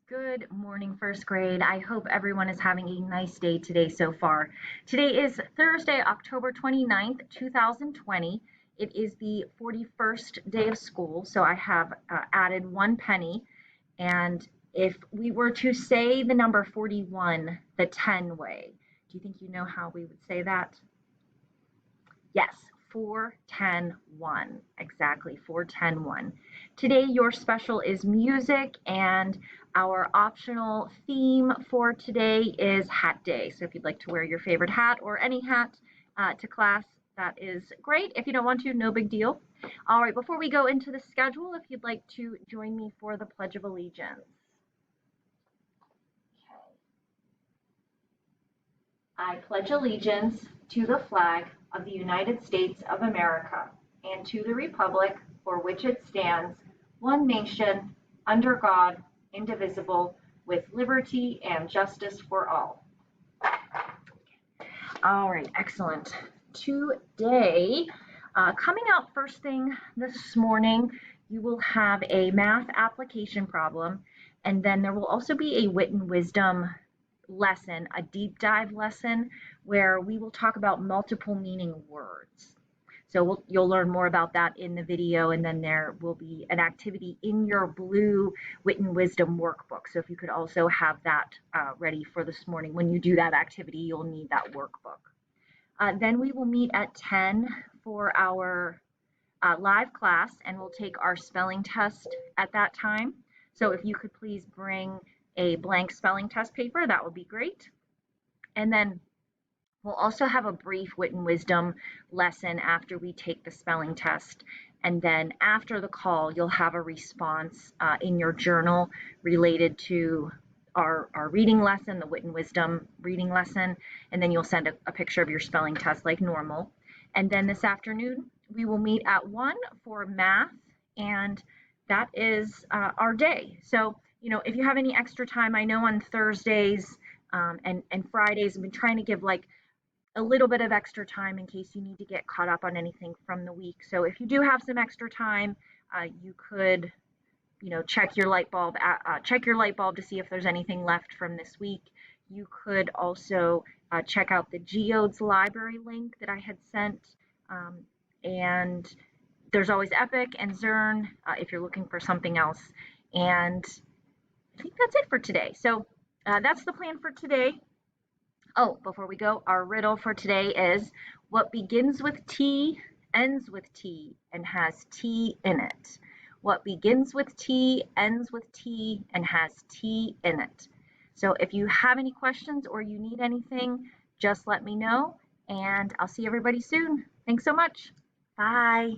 Good morning, first grade. I hope everyone is having a nice day today so far. Today is Thursday, October 29th, 2020. It is the 41st day of school, so I have added one penny. And if we were to say the number 41 the 10 way, do you think you know how we would say that? Yes, 4, 10, 1. Exactly, 4, 10, 1. Today, your special is music, and our optional theme for today is Hat Day. So if you'd like to wear your favorite hat or any hat to class, that is great. If you don't want to, no big deal. All right, before we go into the schedule, if you'd like to join me for the Pledge of Allegiance. I pledge allegiance to the flag of the United States of America and to the republic for which it stands, one nation, under God, indivisible, with liberty and justice for all. All right, excellent. Today, coming out first thing this morning, you will have a math application problem, and then there will also be a wit and wisdom lesson, a deep dive lesson, where we will talk about multiple meaning words. So you'll learn more about that in the video, and then there will be an activity in your blue Wit and Wisdom workbook. So if you could also have that ready for this morning. When you do that activity, you'll need that workbook. Then we will meet at 10 for our live class, and we'll take our spelling test at that time. So if you could please bring a blank spelling test paper, that would be great. And then we'll also have a brief Wit and Wisdom lesson after we take the spelling test. And then after the call, you'll have a response in your journal related to our reading lesson, the Wit and Wisdom reading lesson. And then you'll send a picture of your spelling test like normal. And then this afternoon, we will meet at 1 for math, and that is our day. So, if you have any extra time, I know on Thursdays and Fridays, I've been trying to give like a little bit of extra time in case you need to get caught up on anything from the week. So if you do have some extra time, you could, check your light bulb, to see if there's anything left from this week. You could also check out the Geodes library link that I had sent, and there's always Epic and Zern if you're looking for something else. And I think that's it for today. So that's the plan for today. Oh, before we go, our riddle for today is what begins with T, ends with T, and has T in it. What begins with T, ends with T, and has T in it. So if you have any questions or you need anything, just let me know, and I'll see everybody soon. Thanks so much. Bye.